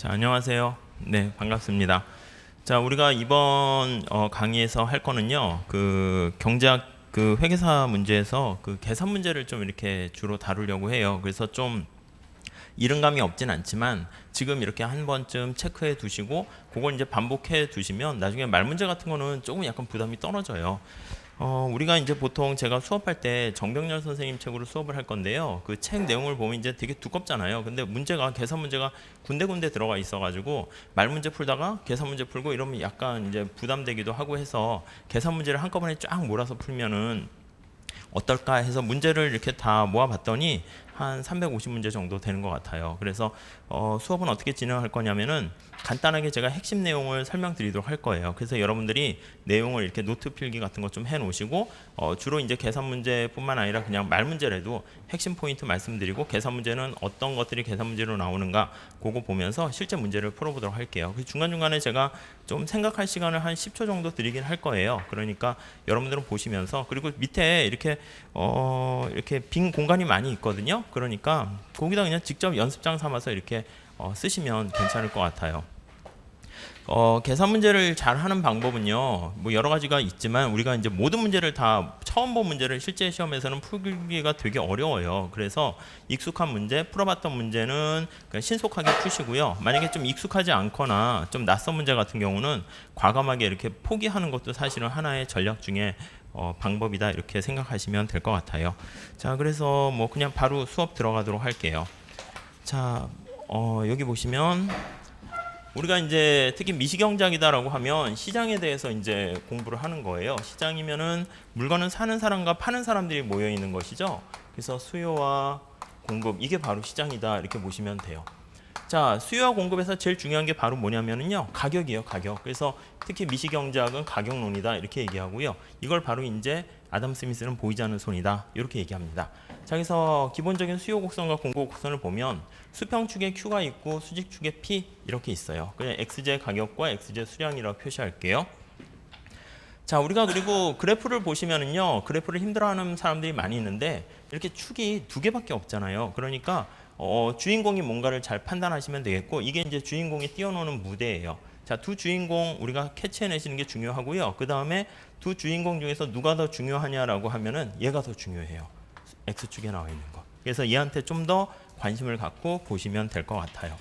자, 안녕하세요. 네, 반갑습니다. 자, 우리가 이번 강의에서 할 거는요, 그 경제학 그 회계사 문제에서 그 계산 문제를 좀 이렇게 주로 다루려고 해요. 그래서 좀 이른감이 없진 않지만 지금 이렇게 한 번쯤 체크해 두시고 그걸 이제 반복해 두시면 나중에 말 문제 같은 거는 조금 약간 부담이 떨어져요. 우리가 이제 보통 제가 수업할 때 정병렬 선생님 책으로 수업을 할 건데요. 그 책 내용을 보면 이제 되게 두껍잖아요. 근데 문제가 계산 문제가 군데군데 들어가 있어가지고 말 문제 풀다가 계산 문제 풀고 이러면 약간 이제 부담되기도 하고 해서 계산 문제를 한꺼번에 쫙 몰아서 풀면은 어떨까 해서 문제를 이렇게 다 모아봤더니 한 350문제 정도 되는 것 같아요. 그래서 수업은 어떻게 진행할 거냐면은 간단하게 제가 핵심 내용을 설명드리도록 할 거예요. 그래서 여러분들이 내용을 이렇게 노트 필기 같은 것 좀 해놓으시고 주로 이제 계산 문제뿐만 아니라 그냥 말 문제라도 핵심 포인트 말씀드리고 계산 문제는 어떤 것들이 계산 문제로 나오는가 그거 보면서 실제 문제를 풀어보도록 할게요. 중간중간에 제가 좀 생각할 시간을 한 10초 정도 드리긴 할 거예요. 그러니까 여러분들은 보시면서 그리고 밑에 이렇게 이렇게 빈 공간이 많이 있거든요. 그러니까 거기다 그냥 직접 연습장 삼아서 이렇게 쓰시면 괜찮을 것 같아요. 계산 문제를 잘 하는 방법은요, 뭐 여러 가지가 있지만 우리가 이제 모든 문제를 다 처음 본 문제를 실제 시험에서는 풀기가 되게 어려워요. 그래서 익숙한 문제, 풀어봤던 문제는 그냥 신속하게 푸시고요. 만약에 좀 익숙하지 않거나 좀 낯선 문제 같은 경우는 과감하게 이렇게 포기하는 것도 사실은 하나의 전략 중에 방법이다 이렇게 생각하시면 될 것 같아요. 자, 그래서 뭐 그냥 바로 수업 들어가도록 할게요. 자, 여기 보시면 우리가 이제 특히 미시경제학이다라고 하면 시장에 대해서 이제 공부를 하는 거예요. 시장이면은 물건을 사는 사람과 파는 사람들이 모여 있는 것이죠. 그래서 수요와 공급 이게 바로 시장이다 이렇게 보시면 돼요. 자, 수요와 공급에서 제일 중요한 게 바로 뭐냐면은요, 가격이에요, 가격. 그래서 특히 미시경제학은 가격론이다 이렇게 얘기하고요. 이걸 바로 이제 아담 스미스는 보이지 않는 손이다 이렇게 얘기합니다. 자, 그래서 기본적인 수요 곡선과 공급 곡선을 보면 수평축에 Q가 있고 수직축에 P 이렇게 있어요. 그냥 XJ 가격과 XJ 수량이라고 표시할게요. 자, 우리가 그리고 그래프를 보시면은요, 그래프를 힘들어하는 사람들이 많이 있는데 이렇게 축이 두 개밖에 없잖아요. 그러니까 주인공이 뭔가를 잘 판단하시면 되겠고, 이게 이제 주인공이 뛰어노는 무대예요. 자, 두 주인공 우리가 캐치해내시는 게 중요하고요. 그 다음에 두 주인공 중에서 누가 더 중요하냐라고 하면은 얘가 더 중요해요. X축에 나와 있는 거. 그래서 얘한테 좀 더 관심을 갖고 보시면 될 것 같아요.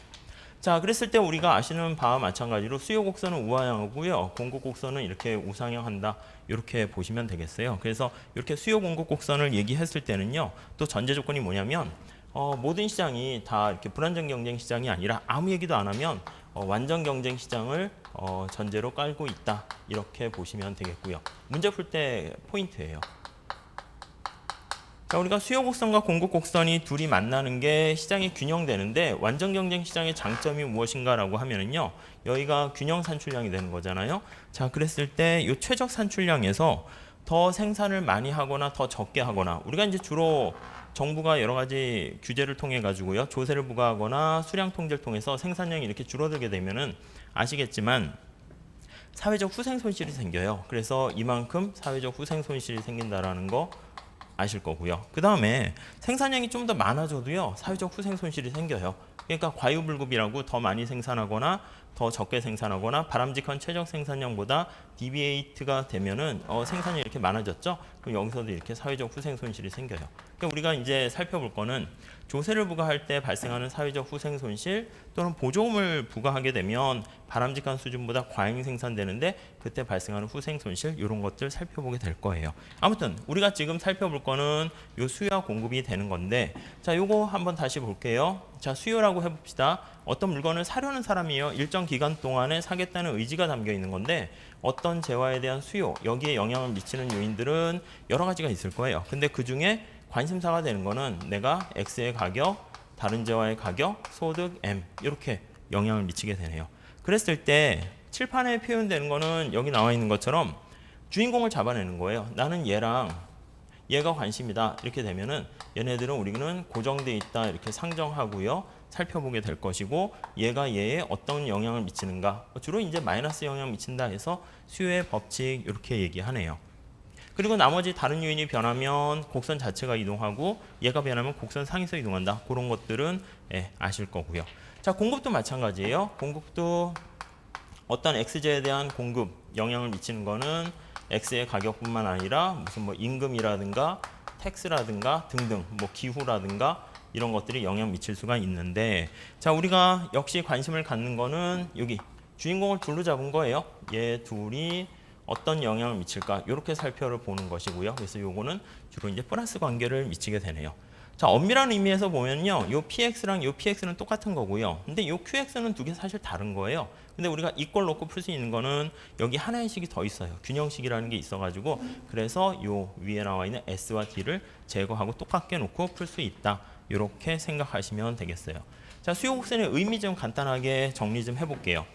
자, 그랬을 때 우리가 아시는 바와 마찬가지로 수요 곡선은 우하향하고요, 공급 곡선은 이렇게 우상향한다 이렇게 보시면 되겠어요. 그래서 이렇게 수요 공급 곡선을 얘기했을 때는요, 또 전제 조건이 뭐냐면 모든 시장이 다 이렇게 불안정 경쟁 시장이 아니라 아무 얘기도 안 하면 완전 경쟁 시장을 전제로 깔고 있다 이렇게 보시면 되겠고요. 문제 풀 때 포인트예요. 자, 우리가 수요 곡선과 공급 곡선이 둘이 만나는 게 시장이 균형되는데 완전 경쟁 시장의 장점이 무엇인가라고 하면은요, 여기가 균형 산출량이 되는 거잖아요. 자, 그랬을 때 이 최적 산출량에서 더 생산을 많이 하거나 더 적게 하거나, 우리가 이제 주로 정부가 여러 가지 규제를 통해 가지고요, 조세를 부과하거나 수량 통제를 통해서 생산량이 이렇게 줄어들게 되면은 아시겠지만 사회적 후생 손실이 생겨요. 그래서 이만큼 사회적 후생 손실이 생긴다라는 거 아실 거고요. 그 다음에 생산량이 좀 더 많아져도요, 사회적 후생 손실이 생겨요. 그러니까 과유불급이라고 더 많이 생산하거나 더 적게 생산하거나 바람직한 최적 생산량보다 디비에이트가 되면은 생산량이 이렇게 많아졌죠. 그럼 여기서도 이렇게 사회적 후생 손실이 생겨요. 그러니까 우리가 이제 살펴볼 거는 조세를 부과할 때 발생하는 사회적 후생 손실 또는 보조금을 부과하게 되면 바람직한 수준보다 과잉 생산되는데 그때 발생하는 후생 손실 이런 것들 살펴보게 될 거예요. 아무튼 우리가 지금 살펴볼 거는 요 수요와 공급이 되는 건데, 자, 요거 한번 다시 볼게요. 자, 수요라고 해봅시다. 어떤 물건을 사려는 사람이요, 일정 기간 동안에 사겠다는 의지가 담겨 있는 건데 어떤 재화에 대한 수요, 여기에 영향을 미치는 요인들은 여러 가지가 있을 거예요. 근데 그 중에 관심사가 되는 거는 내가 X의 가격, 다른 재화의 가격, 소득 M 이렇게 영향을 미치게 되네요. 그랬을 때 칠판에 표현되는 거는 여기 나와 있는 것처럼 주인공을 잡아내는 거예요. 나는 얘랑 얘가 관심이다 이렇게 되면은 얘네들은 우리는 고정돼 있다 이렇게 상정하고요, 살펴보게 될 것이고, 얘가 얘에 어떤 영향을 미치는가, 주로 이제 마이너스 영향 미친다 해서 수요의 법칙 이렇게 얘기하네요. 그리고 나머지 다른 요인이 변하면 곡선 자체가 이동하고 얘가 변하면 곡선 상에서 이동한다. 그런 것들은 아실 거고요. 자, 공급도 마찬가지예요. 공급도 어떤 XJ에 대한 공급 영향을 미치는 거는 X의 가격뿐만 아니라 무슨 뭐 임금이라든가 텍스라든가 등등 뭐 기후라든가 이런 것들이 영향 미칠 수가 있는데, 자, 우리가 역시 관심을 갖는 거는 여기 주인공을 둘로 잡은 거예요. 얘 둘이 어떤 영향을 미칠까 이렇게 살펴보는 것이고요. 그래서 요거는 주로 이제 플러스 관계를 미치게 되네요. 자, 엄밀한 의미에서 보면요, 요 px랑 요 px는 똑같은 거고요. 근데 요 qx는 두 개 사실 다른 거예요. 근데 우리가 이걸 놓고 풀 수 있는 거는 여기 하나의 식이 더 있어요. 균형식이라는 게 있어가지고, 그래서 요 위에 나와 있는 s와 d를 제거하고 똑같게 놓고 풀 수 있다. 이렇게 생각하시면 되겠어요. 자, 수요 곡선의 의미 좀 간단하게 정리 좀 해볼게요.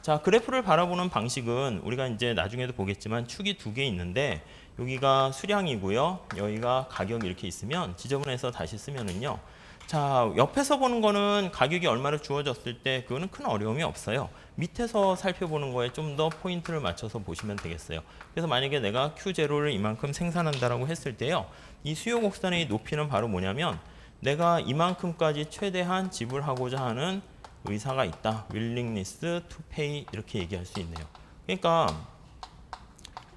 자, 그래프를 바라보는 방식은 우리가 이제 나중에도 보겠지만 축이 두 개 있는데, 여기가 수량이고요, 여기가 가격이 이렇게 있으면 지저분해서 다시 쓰면은요, 자, 옆에서 보는 거는 가격이 얼마로 주어졌을 때 그거는 큰 어려움이 없어요. 밑에서 살펴보는 거에 좀 더 포인트를 맞춰서 보시면 되겠어요. 그래서 만약에 내가 Q0를 이만큼 생산한다라고 했을 때요, 이 수요 곡선의 높이는 바로 뭐냐면 내가 이만큼까지 최대한 지불하고자 하는 의사가 있다. willingness to pay 이렇게 얘기할 수 있네요. 그러니까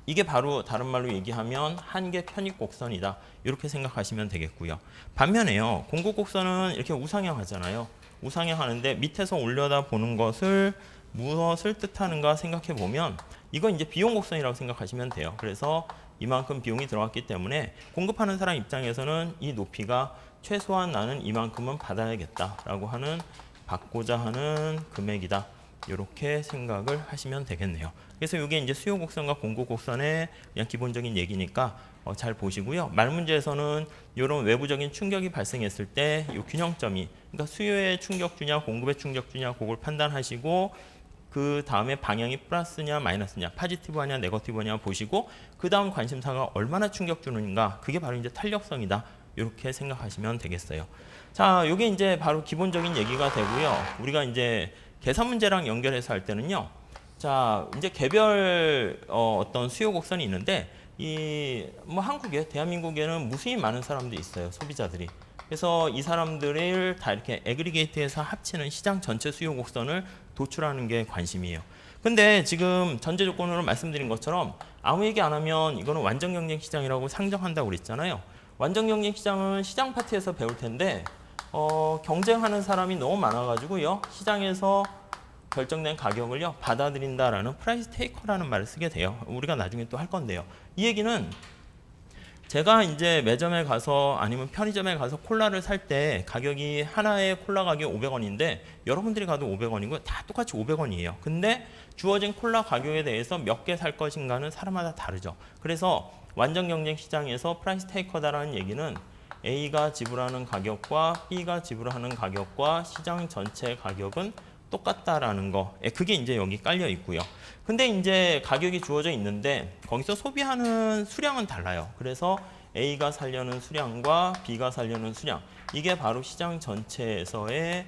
이게 바로 다른 말로 얘기하면 한계 편입 곡선이다. 이렇게 생각하시면 되겠고요. 반면에요, 공급 곡선은 이렇게 우상향 하잖아요. 우상향 하는데 밑에서 올려다 보는 것을 무엇을 뜻하는가 생각해 보면 이건 이제 비용 곡선이라고 생각하시면 돼요. 그래서 이만큼 비용이 들어갔기 때문에 공급하는 사람 입장에서는 이 높이가 최소한 나는 이만큼은 받아야겠다라고 하는, 받고자 하는 금액이다. 이렇게 생각을 하시면 되겠네요. 그래서 이게 이제 수요 곡선과 공급 곡선의 그냥 기본적인 얘기니까 잘 보시고요. 말 문제에서는 이런 외부적인 충격이 발생했을 때 이 균형점이, 그러니까 수요의 충격주냐 공급의 충격주냐 그걸 판단하시고, 그 다음에 방향이 플러스냐 마이너스냐, 포지티브하냐 네거티브냐 보시고, 그 다음 관심사가 얼마나 충격 주는가, 그게 바로 이제 탄력성이다. 이렇게 생각하시면 되겠어요. 자, 이게 이제 바로 기본적인 얘기가 되고요. 우리가 이제 계산 문제랑 연결해서 할 때는요, 자, 이제 개별 어떤 수요 곡선이 있는데, 이 뭐 한국에, 대한민국에는 무수히 많은 사람들이 있어요, 소비자들이. 그래서 이 사람들을 다 이렇게 애그리게이트해서 합치는 시장 전체 수요 곡선을 도출하는 게 관심이에요. 근데 지금 전제 조건으로 말씀드린 것처럼 아무 얘기 안 하면 이거는 완전 경쟁 시장이라고 상정한다고 그랬잖아요. 완전 경쟁 시장은 시장 파트에서 배울 텐데, 경쟁하는 사람이 너무 많아가지고요, 시장에서 결정된 가격을요 받아들인다라는 프라이스 테이커라는 말을 쓰게 돼요. 우리가 나중에 또 할 건데요. 이 얘기는 제가 이제 매점에 가서 아니면 편의점에 가서 콜라를 살 때 가격이, 하나의 콜라 가격이 500원인데 여러분들이 가도 500원이고 다 똑같이 500원이에요. 근데 주어진 콜라 가격에 대해서 몇 개 살 것인가는 사람마다 다르죠. 그래서 완전 경쟁 시장에서 프라이스 테이커다라는 얘기는 A가 지불하는 가격과 B가 지불하는 가격과 시장 전체 가격은 똑같다라는 거. 그게 이제 여기 깔려 있고요. 근데 이제 가격이 주어져 있는데 거기서 소비하는 수량은 달라요. 그래서 A가 살려는 수량과 B가 살려는 수량, 이게 바로 시장 전체에서의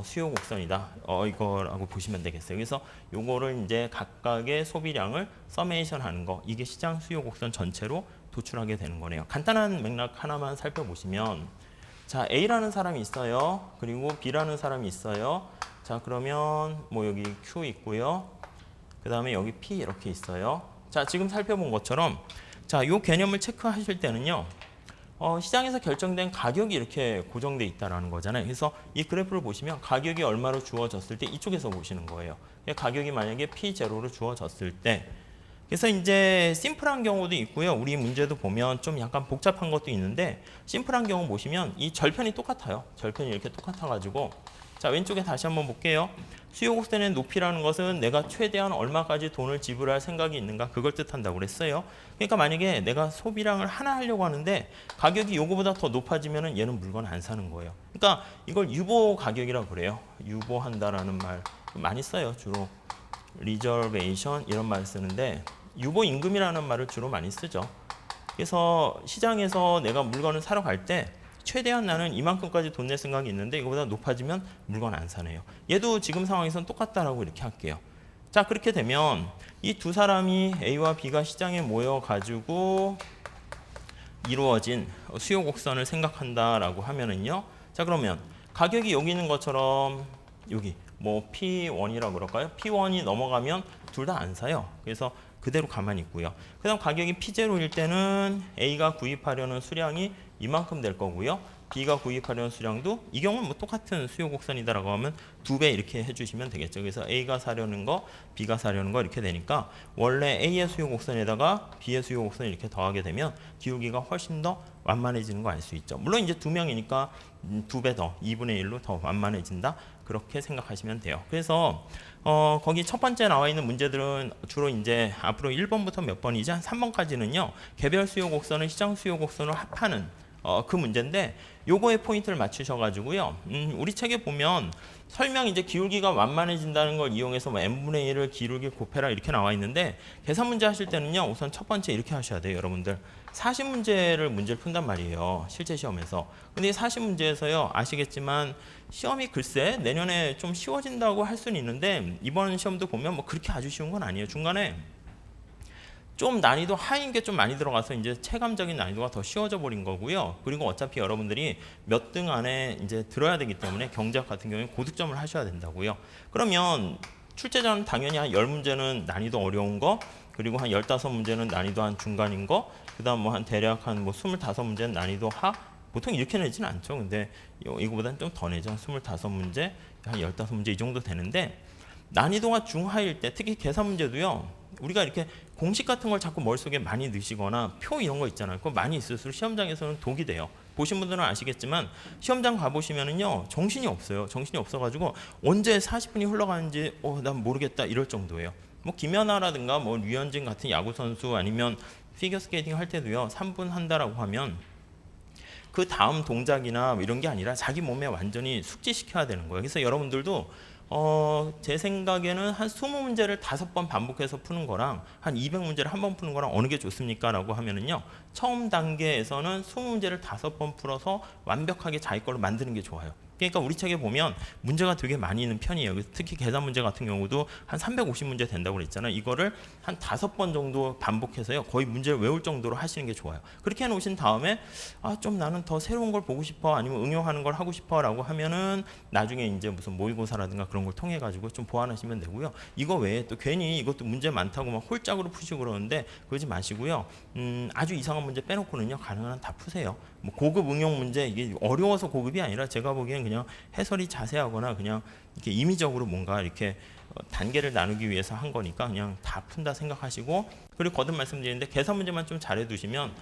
수요 곡선이다. 이거라고 보시면 되겠어요. 그래서 요거를 이제 각각의 소비량을 서메이션 하는 거, 이게 시장 수요 곡선 전체로 도출하게 되는 거네요. 간단한 맥락 하나만 살펴보시면, 자, A라는 사람이 있어요. 그리고 B라는 사람이 있어요. 자, 그러면 뭐 여기 Q 있고요. 그 다음에 여기 P 이렇게 있어요. 자, 지금 살펴본 것처럼, 자, 요 개념을 체크하실 때는요, 시장에서 결정된 가격이 이렇게 고정돼 있다라는 거잖아요. 그래서 이 그래프를 보시면 가격이 얼마로 주어졌을 때 이쪽에서 보시는 거예요. 가격이 만약에 P0로 주어졌을 때, 그래서 이제 심플한 경우도 있고요. 우리 문제도 보면 좀 약간 복잡한 것도 있는데, 심플한 경우 보시면 이 절편이 똑같아요. 절편이 이렇게 똑같아가지고, 자, 왼쪽에 다시 한번 볼게요. 수요 곡선의 높이라는 것은 내가 최대한 얼마까지 돈을 지불할 생각이 있는가, 그걸 뜻한다고 그랬어요. 그러니까 만약에 내가 소비량을 하나 하려고 하는데 가격이 요거보다 더 높아지면은 얘는 물건 안 사는 거예요. 그러니까 이걸 유보 가격이라고 그래요. 유보한다라는 말 많이 써요. 주로 리저베이션 이런 말 쓰는데, 유보 임금이라는 말을 주로 많이 쓰죠. 그래서 시장에서 내가 물건을 사러 갈 때 최대한 나는 이만큼까지 돈 낼 생각이 있는데 이거보다 높아지면 물건 안 사네요. 얘도 지금 상황에서는 똑같다라고 이렇게 할게요. 자, 그렇게 되면 이 두 사람이 A와 B가 시장에 모여 가지고 이루어진 수요 곡선을 생각한다라고 하면은요. 자, 그러면 가격이 여기 있는 것처럼 여기 뭐 P1이라고 그럴까요? P1이 넘어가면 둘 다 안 사요. 그래서 그대로 가만히 있고요. 그다음 가격이 P0일 때는 A가 구입하려는 수량이 이만큼 될 거고요. B가 구입하려는 수량도 이 경우는 뭐 똑같은 수요 곡선이다라고 하면 2배 이렇게 해주시면 되겠죠. 그래서 A가 사려는 거, B가 사려는 거 이렇게 되니까 원래 A의 수요 곡선에다가 B의 수요 곡선을 이렇게 더하게 되면 기울기가 훨씬 더 완만해지는 거 알 수 있죠. 물론 이제 두 명이니까 2배 더, 2분의 1로 더 완만해진다. 그렇게 생각하시면 돼요. 그래서 거기 첫 번째 나와 있는 문제들은 주로 이제 앞으로 1번부터 몇 번이지 한 3번까지는요. 개별 수요 곡선을 시장 수요 곡선으로 합하는 그 문제인데 요거에 포인트를 맞추셔가지고요. 우리 책에 보면 설명 이제 기울기가 완만해진다는 걸 이용해서 뭐 n분의 1을 기울기 곱해라 이렇게 나와 있는데 계산 문제 하실 때는요. 우선 첫 번째 이렇게 하셔야 돼요. 여러분들 40문제를 문제를 푼단 말이에요. 실제 시험에서. 근데 이 40문제에서요. 아시겠지만 시험이 글쎄 내년에 좀 쉬워진다고 할 수는 있는데 이번 시험도 보면 뭐 그렇게 아주 쉬운 건 아니에요. 중간에 좀 난이도 하인 게 좀 많이 들어가서 이제 체감적인 난이도가 더 쉬워져 버린 거고요. 그리고 어차피 여러분들이 몇 등 안에 이제 들어야 되기 때문에 경제학 같은 경우에 고득점을 하셔야 된다고요. 그러면 출제자는 당연히 한 10문제는 난이도 어려운 거, 그리고 한 15문제는 난이도 한 중간인 거, 그다음 뭐 한 대략 한 뭐 25문제는 난이도 하, 보통 이렇게 내지는 않죠. 근데 이거보다는 좀 더 내죠. 25문제, 한 15문제 이 정도 되는데 난이도가 중하일 때 특히 계산 문제도요. 우리가 이렇게 공식 같은 걸 자꾸 머릿속에 많이 넣으시거나 표 이런 거 있잖아요. 그거 많이 있을수록 시험장에서는 독이 돼요. 보신 분들은 아시겠지만 시험장 가보시면은요. 정신이 없어요. 정신이 없어가지고 언제 40분이 흘러가는지 난 모르겠다 이럴 정도예요. 뭐 김연아라든가 뭐 류현진 같은 야구 선수 아니면 피겨스케이팅 할 때도요. 3분 한다라고 하면 그 다음 동작이나 이런 게 아니라 자기 몸에 완전히 숙지시켜야 되는 거예요. 그래서 여러분들도 제 생각에는 한 20문제를 5번 반복해서 푸는 거랑 한 200문제를 한 번 푸는 거랑 어느 게 좋습니까? 라고 하면은요. 처음 단계에서는 20문제를 5번 풀어서 완벽하게 자기 걸로 만드는 게 좋아요. 그러니까 우리 책에 보면 문제가 되게 많이 있는 편이에요. 특히 계산 문제 같은 경우도 한 350문제 된다고 그랬잖아요. 이거를 한 5번 정도 반복해서요. 거의 문제를 외울 정도로 하시는 게 좋아요. 그렇게 해놓으신 다음에 좀 나는 더 새로운 걸 보고 싶어 아니면 응용하는 걸 하고 싶어 라고 하면은 나중에 이제 무슨 모의고사라든가 그런 걸 통해 가지고 좀 보완하시면 되고요. 이거 외에 또 괜히 이것도 문제 많다고 막 홀짝으로 푸시고 그러는데 그러지 마시고요. 아주 이상한 문제 빼놓고는요. 가능한 한 다 푸세요. 뭐 고급 응용 문제 이게 어려워서 고급이 아니라 제가 보기엔 그냥 해설이 자세하거나 그냥 이렇게 임의적으로 뭔가 이렇게 단계를 나누기 위해서 한 거니까 그냥 다 푼다 생각하시고 그리고 거듭 말씀드리는데 계산 문제만 좀 잘해 두시면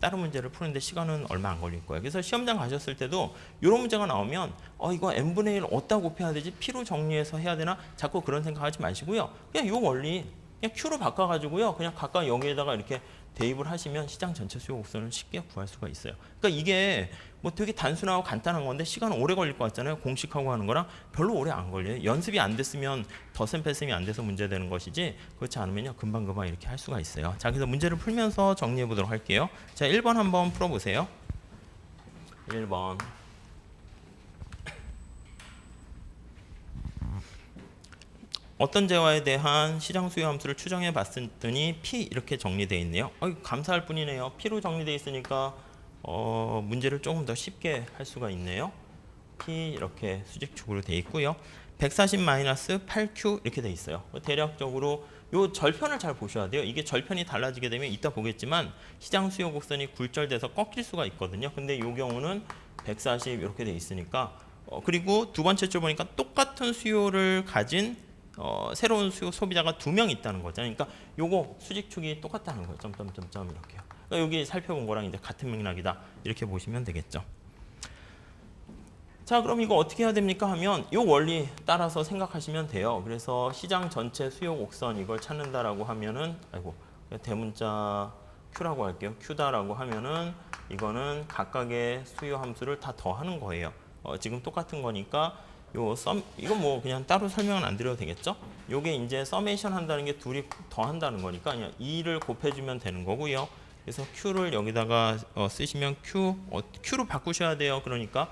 다른 문제를 푸는데 시간은 얼마 안 걸릴 거예요. 그래서 시험장 가셨을 때도 이런 문제가 나오면 이거 n분의 1 어디다 곱해야 되지? p로 정리해서 해야 되나? 자꾸 그런 생각하지 마시고요. 그냥 이 원리 그냥 q로 바꿔가지고요. 그냥 각각 여기에다가 이렇게 대입을 하시면 시장 전체 수요 곡선을 쉽게 구할 수가 있어요. 그러니까 이게 뭐 되게 단순하고 간단한 건데 시간은 오래 걸릴 것 같잖아요. 공식하고 하는 거랑 별로 오래 안 걸려요. 연습이 안 됐으면 덧셈 뺄셈이 안 돼서 문제되는 것이지 그렇지 않으면요. 금방금방 이렇게 할 수가 있어요. 자, 그래서 문제를 풀면서 정리해 보도록 할게요. 자, 1번 한번 풀어보세요. 1번. 어떤 재화에 대한 시장 수요 함수를 추정해 봤더니 P 이렇게 정리되어 있네요. 감사할 뿐이네요. P로 정리되어 있으니까 문제를 조금 더 쉽게 할 수가 있네요. P 이렇게 수직축으로 되어 있고요. 140-8Q 이렇게 되어 있어요. 대략적으로 요 절편을 잘 보셔야 돼요. 이게 절편이 달라지게 되면 이따 보겠지만 시장 수요 곡선이 굴절돼서 꺾일 수가 있거든요. 근데 요 경우는 140 이렇게 되어 있으니까 그리고 두 번째 줄 보니까 똑같은 수요를 가진 새로운 수요 소비자가 2명 있다는 거죠. 그러니까 요거 수직축이 똑같다는 거예요. 점점점점 이렇게요. 그러니까 여기 살펴본 거랑 이제 같은 맥락이다. 이렇게 보시면 되겠죠. 자, 그럼 이거 어떻게 해야 됩니까 하면 요 원리 따라서 생각하시면 돼요. 그래서 시장 전체 수요 곡선 이걸 찾는다라고 하면은 대문자 Q라고 할게요. Q다라고 하면은 이거는 각각의 수요 함수를 다 더하는 거예요. 지금 똑같은 거니까 이건 뭐 그냥 따로 설명은 안 드려도 되겠죠? 요게 이제 서메이션 한다는 게 둘이 더 한다는 거니까 그냥 2를 곱해주면 되는 거고요. 그래서 Q를 여기다가 쓰시면 Q로 바꾸셔야 돼요. 그러니까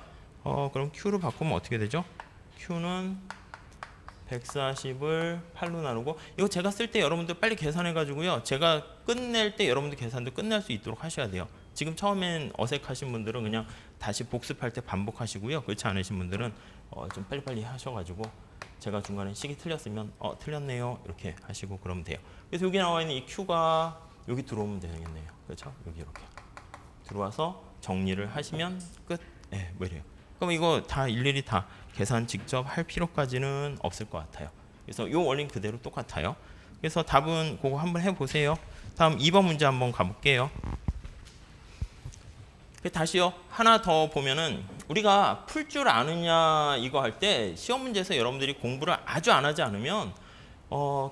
그럼 Q로 바꾸면 어떻게 되죠? Q는 140을 8로 나누고 이거 제가 쓸 때 여러분들 빨리 계산해 가지고요. 제가 끝낼 때 여러분들 계산도 끝날 수 있도록 하셔야 돼요. 지금 처음엔 어색하신 분들은 그냥 다시 복습할 때 반복하시고요. 그렇지 않으신 분들은 좀 빨리빨리 하셔가지고 제가 중간에 식이 틀렸으면 틀렸네요 이렇게 하시고 그러면 돼요. 그래서 여기 나와 있는 이 Q가 여기 들어오면 되겠네요. 그렇죠? 여기 이렇게 들어와서 정리를 하시면 끝. 네, 뭐 이래요. 그럼 이거 다 일일이 다 계산 직접 할 필요까지는 없을 것 같아요. 그래서 이 원리 그대로 똑같아요. 그래서 답은 그거 한번 해보세요. 다음 2번 문제 한번 가볼게요. 다시요. 하나 더 보면은 우리가 풀 줄 아느냐 이거 할 때 시험 문제에서 여러분들이 공부를 아주 안 하지 않으면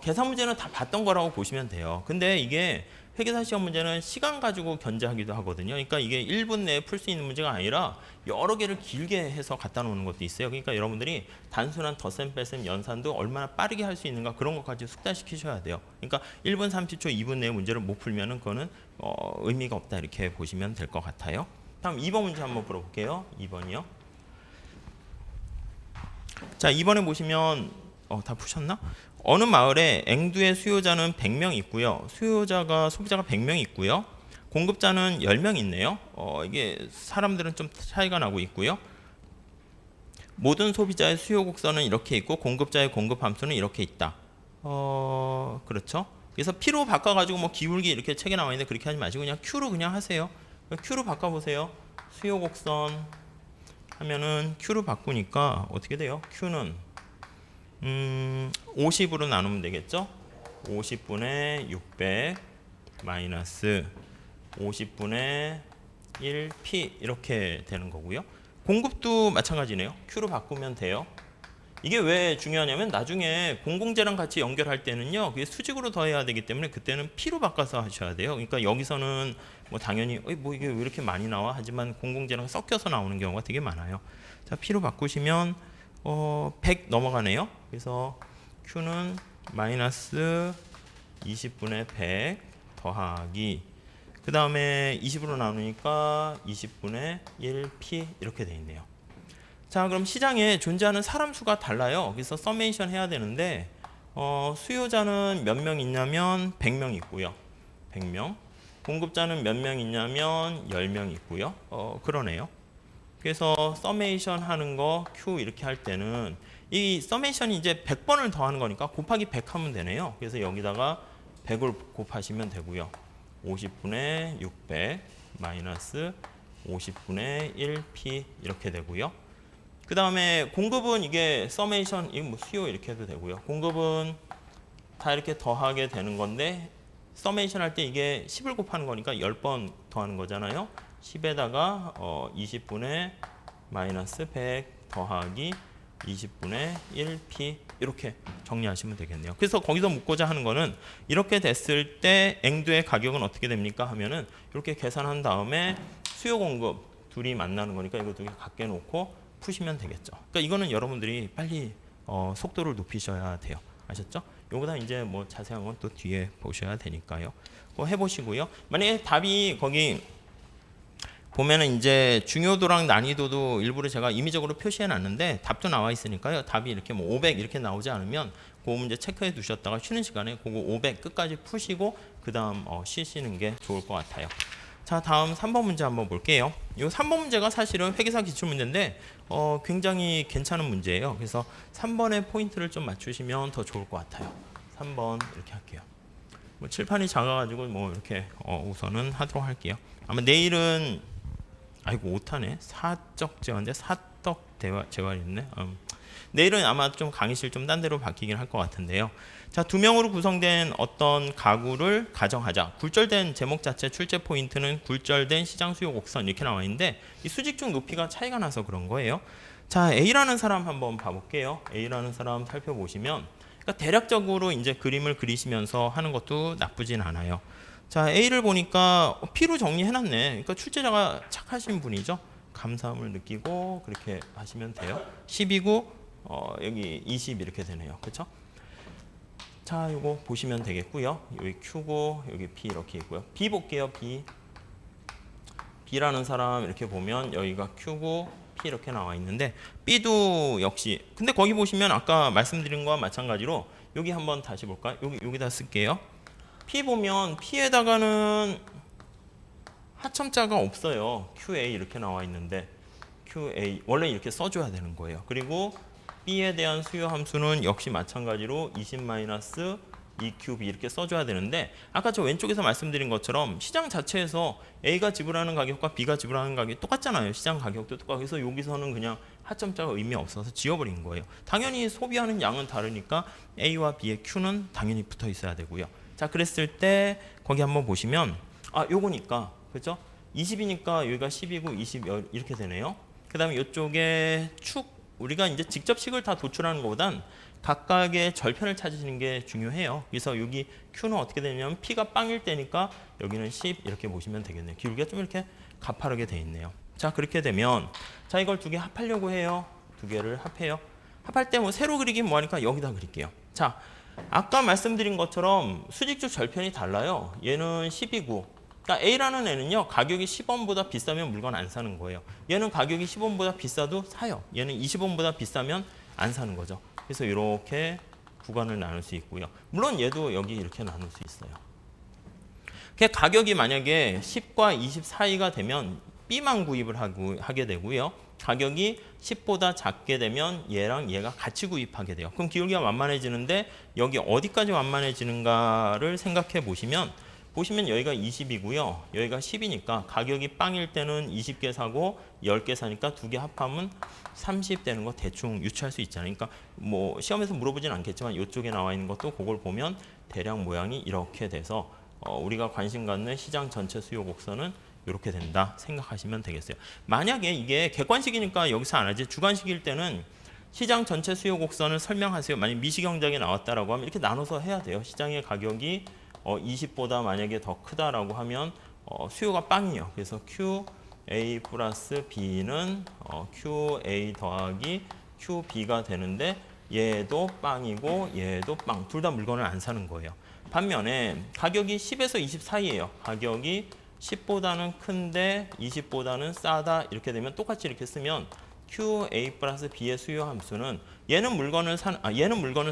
계산 문제는 다 봤던 거라고 보시면 돼요. 근데 이게 회계사 시험 문제는 시간 가지고 견제하기도 하거든요. 그러니까 이게 1분 내에 풀 수 있는 문제가 아니라 여러 개를 길게 해서 갖다 놓는 것도 있어요. 그러니까 여러분들이 단순한 덧셈, 뺄셈, 연산도 얼마나 빠르게 할 수 있는가 그런 것까지 숙달시키셔야 돼요. 그러니까 1분 30초, 2분 내에 문제를 못 풀면은 그거는 의미가 없다 이렇게 보시면 될 것 같아요. 다음 2번 문제 한번 풀어볼게요. 2번이요. 자, 2번에 보시면 다 푸셨나? 어느 마을에 앵두의 수요자는 100명 있고요. 소비자가 100명 있고요. 공급자는 10명 있네요. 이게 사람들은 좀 차이가 나고 있고요. 모든 소비자의 수요 곡선은 이렇게 있고 공급자의 공급 함수는 이렇게 있다. 그렇죠? 그래서 P로 바꿔가지고 뭐 기울기 이렇게 책에 나와 있는데 그렇게 하지 마시고 그냥 Q로 그냥 하세요. Q로 바꿔보세요. 수요 곡선 하면은 Q로 바꾸니까 어떻게 돼요? Q는 50으로 나누면 되겠죠? 50분의 600 마이너스 50분의 1P 이렇게 되는 거고요. 공급도 마찬가지네요. Q로 바꾸면 돼요. 이게 왜 중요하냐면 나중에 공공재랑 같이 연결할 때는요. 그게 수직으로 더해야 되기 때문에 그때는 P로 바꿔서 하셔야 돼요. 그러니까 여기서는 뭐 당연히 뭐 이게 왜 이렇게 많이 나와? 하지만 공공재랑 섞여서 나오는 경우가 되게 많아요. 자, P로 바꾸시면 100 넘어가네요. 그래서 Q는 마이너스 20분의 100 더하기 그 다음에 20으로 나누니까 20분의 1P 이렇게 돼 있네요. 자, 그럼 시장에 존재하는 사람 수가 달라요. 그래서 서메이션 해야 되는데 수요자는 몇 명 있냐면 100명 있고요. 100명. 공급자는 몇 명 있냐면 10명 있고요. 그러네요. 그래서 서메이션 하는 거 Q 이렇게 할 때는 이 서메이션이 이제 100번을 더하는 거니까 곱하기 100 하면 되네요. 그래서 여기다가 100을 곱하시면 되고요. 50분의 600 마이너스 50분의 1P 이렇게 되고요. 그 다음에 공급은 이게 서메이션, 이거 뭐 수요 이렇게 해도 되고요. 공급은 다 이렇게 더하게 되는 건데 서메이션 할 때 이게 10을 곱하는 거니까 10번 더하는 거잖아요. 10에다가 20분의 마이너스 100 더하기 20분의 1P 이렇게 정리하시면 되겠네요. 그래서 거기서 묻고자 하는 거는 이렇게 됐을 때 앵두의 가격은 어떻게 됩니까? 하면은 이렇게 계산한 다음에 수요 공급 둘이 만나는 거니까 이거 두 개 갖게 놓고 푸시면 되겠죠. 그러니까 이거는 여러분들이 빨리 속도를 높이셔야 돼요. 아셨죠? 요거다 이제 뭐 자세한 건 또 뒤에 보셔야 되니까요. 그거 해보시고요. 만약에 답이 거기 보면은 이제 중요도랑 난이도도 일부러 제가 임의적으로 표시해 놨는데 답도 나와 있으니까요. 답이 이렇게 뭐 500 이렇게 나오지 않으면 그 문제 체크해 두셨다가 쉬는 시간에 그거 500 끝까지 푸시고 그 다음 쉬시는 게 좋을 것 같아요. 자, 다음 3번 문제 한번 볼게요. 이 3번 문제가 사실은 회계사 기출 문제인데 굉장히 괜찮은 문제예요. 그래서 3번의 포인트를 좀 맞추시면 더 좋을 것 같아요. 3번 이렇게 할게요. 뭐 칠판이 작아가지고 뭐 이렇게 우선은 하도록 할게요. 아마 내일은 아이고 오타네. 사적 재활인데 사떡 재활이 있네. 내일은 아마 좀 강의실 좀 딴 데로 바뀌긴 할 것 같은데요. 자, 2명으로 구성된 어떤 가구를 가정하자. 굴절된 제목 자체 출제 포인트는 굴절된 시장 수요 곡선 이렇게 나와 있는데 이 수직중 높이가 차이가 나서 그런 거예요. 자, A라는 사람 한번 봐볼게요. A라는 사람 살펴보시면 그러니까 대략적으로 이제 그림을 그리시면서 하는 것도 나쁘진 않아요. 자, A를 보니까 P로 정리해놨네. 그러니까 출제자가 착하신 분이죠. 감사함을 느끼고 그렇게 하시면 돼요. 10이고 여기 20 이렇게 되네요. 그렇죠? 자, 이거 보시면 되겠고요. 여기 Q고 여기 P 이렇게 있고요. B 볼게요. B라는 사람 이렇게 보면 여기가 Q고 P 이렇게 나와 있는데 B도 역시 근데 거기 보시면 아까 말씀드린 거와 마찬가지로 여기 한번 다시 볼까요? 여기다 쓸게요. P 보면 P에다가는 하첨자가 없어요. QA 이렇게 나와 있는데 QA 원래 이렇게 써줘야 되는 거예요. 그리고 B에 대한 수요 함수는 역시 마찬가지로 20-2QB 이렇게 써줘야 되는데 아까 저 왼쪽에서 말씀드린 것처럼 시장 자체에서 A가 지불하는 가격과 B가 지불하는 가격이 똑같잖아요. 시장 가격도 똑같고 그래서 여기서는 그냥 하점자가 의미 없어서 지워버린 거예요. 당연히 소비하는 양은 다르니까 A와 B의 Q는 당연히 붙어 있어야 되고요. 자, 그랬을 때 거기 한번 보시면 요거니까 그죠? 20이니까 여기가 10이고 20 이렇게 되네요. 그 다음에 이쪽에 축 우리가 이제 직접 식을 다 도출하는 것보단 각각의 절편을 찾으시는 게 중요해요. 그래서 여기 Q는 어떻게 되냐면 P가 빵일 때니까 여기는 10 이렇게 보시면 되겠네요. 기울기가 좀 이렇게 가파르게 돼 있네요. 자, 그렇게 되면 자 이걸 두 개 합하려고 해요. 두 개를 합해요. 합할 때 뭐 세로 그리긴 뭐하니까 여기다 그릴게요. 자, 아까 말씀드린 것처럼 수직주 절편이 달라요. 얘는 10이고 그러니까 A라는 애는요 가격이 10원보다 비싸면 물건 안 사는 거예요. 얘는 가격이 10원보다 비싸도 사요. 얘는 20원보다 비싸면 안 사는 거죠. 그래서 이렇게 구간을 나눌 수 있고요. 물론 얘도 여기 이렇게 나눌 수 있어요. 가격이 만약에 10과 20 사이가 되면 B만 구입을 하게 되고요. 가격이 10보다 작게 되면 얘랑 얘가 같이 구입하게 돼요. 그럼 기울기가 완만해지는데 여기 어디까지 완만해지는가를 생각해 보시면 여기가 20이고요. 여기가 10이니까 가격이 빵일 때는 20개 사고 10개 사니까 두 개 합하면 30 되는 거 대충 유추할 수 있잖아요. 그러니까 뭐 시험에서 물어보진 않겠지만 이쪽에 나와 있는 것도 그걸 보면 대략 모양이 이렇게 돼서 우리가 관심 갖는 시장 전체 수요 곡선은 이렇게 된다 생각하시면 되겠어요. 만약에 이게 객관식이니까 여기서 안 하지 주관식일 때는 시장 전체 수요 곡선을 설명하세요. 만약 미시경작이 나왔다라고 하면 이렇게 나눠서 해야 돼요. 시장의 가격이 20보다 만약에 더 크다라고 하면 수요가 빵이요. 그래서 QA 플러스 B는 QA 더하기 QB가 되는데 얘도 빵이고 얘도 빵. 둘 다 물건을 안 사는 거예요. 반면에 가격이 10에서 20 사이예요. 가격이 10보다는 큰데 20보다는 싸다 이렇게 되면 똑같이 이렇게 쓰면 QA 플러스 B의 수요 함수는 얘는 물건을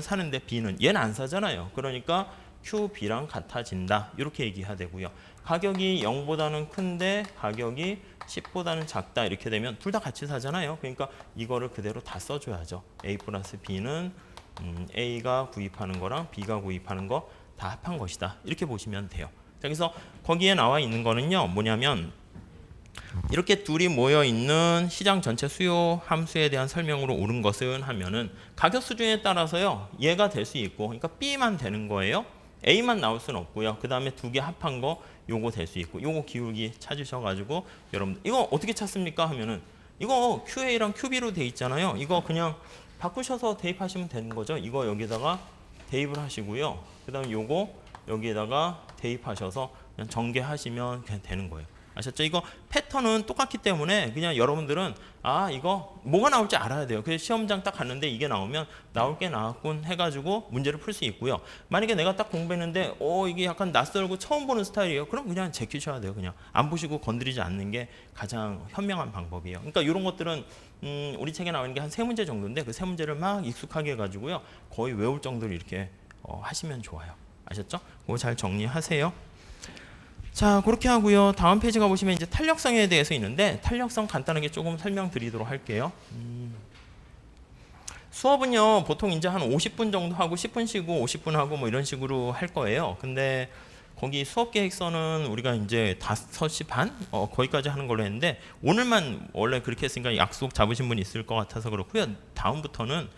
사는데 B는 얘는 안 사잖아요. 그러니까 QB랑 같아진다 이렇게 얘기해야 되고요. 가격이 0보다는 큰데 가격이 10보다는 작다 이렇게 되면 둘 다 같이 사잖아요. 그러니까 이거를 그대로 다 써줘야죠. A 플러스 B는 A가 구입하는 거랑 B가 구입하는 거 다 합한 것이다 이렇게 보시면 돼요. 자, 그래서 거기에 나와 있는 거는요 뭐냐면 이렇게 둘이 모여 있는 시장 전체 수요 함수에 대한 설명으로 옳은 것은 하면은 가격 수준에 따라서요 얘가 될 수 있고 그러니까 B만 되는 거예요. A만 나올 수는 없고요. 그 다음에 두 개 합한 거 요거 될 수 있고 요거 기울기 찾으셔가지고 여러분들 이거 어떻게 찾습니까 하면은 이거 QA랑 QB로 돼 있잖아요. 이거 그냥 바꾸셔서 대입하시면 되는 거죠. 이거 여기다가 대입을 하시고요. 그 다음에 요거 여기에다가 대입하셔서 그냥 전개하시면 그냥 되는 거예요. 아셨죠? 이거 패턴은 똑같기 때문에 그냥 여러분들은 이거 뭐가 나올지 알아야 돼요. 그래서 시험장 딱 갔는데 이게 나오면 나올 게 나왔군 해가지고 문제를 풀 수 있고요. 만약에 내가 딱 공부했는데 이게 약간 낯설고 처음 보는 스타일이에요. 그럼 그냥 제끼셔야 돼요. 그냥 안 보시고 건드리지 않는 게 가장 현명한 방법이에요. 그러니까 이런 것들은 우리 책에 나오는 게 한 3문제 정도인데 그 3문제를 막 익숙하게 해가지고요. 거의 외울 정도로 이렇게 하시면 좋아요. 아셨죠? 그거 잘 정리하세요. 자, 그렇게 하고요. 다음 페이지 가보시면 이제 탄력성에 대해서 있는데 탄력성 간단하게 조금 설명드리도록 할게요. 수업은요 보통 이제 한 50분 정도 하고 10분 쉬고 50분 하고 뭐 이런 식으로 할 거예요. 근데 거기 수업 계획서는 우리가 이제 5시 반 거기까지 하는 걸로 했는데 오늘만 원래 그렇게 했으니까 약속 잡으신 분이 있을 것 같아서 그렇고요. 다음부터는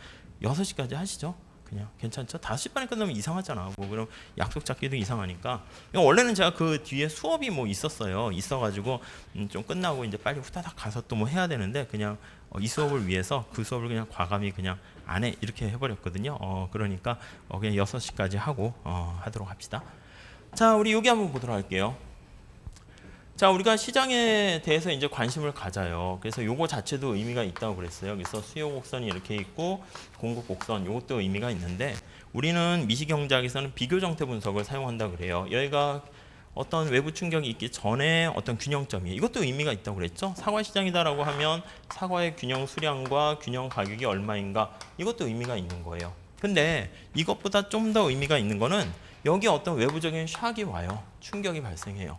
6시까지 하시죠. 그냥 괜찮죠? 5시 반에 끝나면 이상하잖아. 뭐 그럼 약속 잡기도 이상하니까. 원래는 제가 그 뒤에 수업이 뭐 있어가지고 좀 끝나고 이제 빨리 후다닥 가서 또 뭐 해야 되는데 그냥 이 수업을 위해서 그 수업을 그냥 과감히 그냥 안 해 이렇게 해버렸거든요. 그러니까 그냥 6시까지 하고 하도록 합시다. 자, 우리 여기 한번 보도록 할게요. 자, 우리가 시장에 대해서 이제 관심을 가져요. 그래서 요거 자체도 의미가 있다고 그랬어요. 그래서 수요 곡선이 이렇게 있고 공급 곡선 요것도 의미가 있는데 우리는 미시경제학에서는 비교 정태 분석을 사용한다 그래요. 여기가 어떤 외부 충격이 있기 전에 어떤 균형점이에요. 이것도 의미가 있다고 그랬죠. 사과 시장이다라고 하면 사과의 균형 수량과 균형 가격이 얼마인가 이것도 의미가 있는 거예요. 근데 이것보다 좀 더 의미가 있는 거는 여기 어떤 외부적인 샥이 와요. 충격이 발생해요.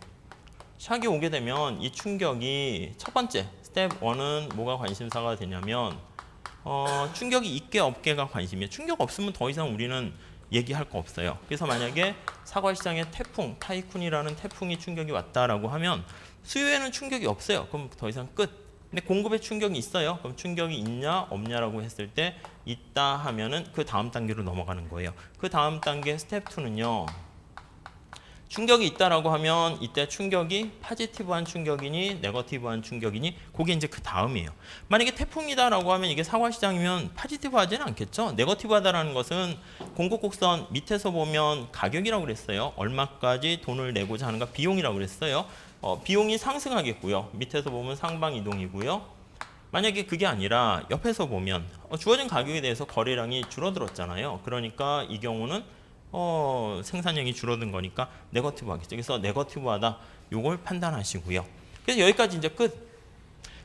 샥이 오게 되면 이 충격이 첫 번째 스텝 1은 뭐가 관심사가 되냐면 충격이 있게 없게가 관심이에요. 충격 없으면 더 이상 우리는 얘기할 거 없어요. 그래서 만약에 사과시장에 태풍, 타이쿤이라는 태풍이 충격이 왔다라고 하면 수요에는 충격이 없어요. 그럼 더 이상 끝. 근데 공급에 충격이 있어요. 그럼 충격이 있냐 없냐라고 했을 때 있다 하면은 그 다음 단계로 넘어가는 거예요. 그 다음 단계 스텝 2는요. 충격이 있다라고 하면 이때 충격이 포지티브한 충격이니 네거티브한 충격이니 그게 이제 그 다음이에요. 만약에 태풍이다라고 하면 이게 사과시장이면 포지티브하지는 않겠죠. 네거티브하다라는 것은 공급 곡선 밑에서 보면 가격이라고 그랬어요. 얼마까지 돈을 내고자 하는가 비용이라고 그랬어요. 비용이 상승하겠고요. 밑에서 보면 상방 이동이고요. 만약에 그게 아니라 옆에서 보면 주어진 가격에 대해서 거래량이 줄어들었잖아요. 그러니까 이 경우는 생산량이 줄어든 거니까 네거티브 하겠죠. 그래서 네거티브하다 요걸 판단하시고요. 그래서 여기까지 이제 끝.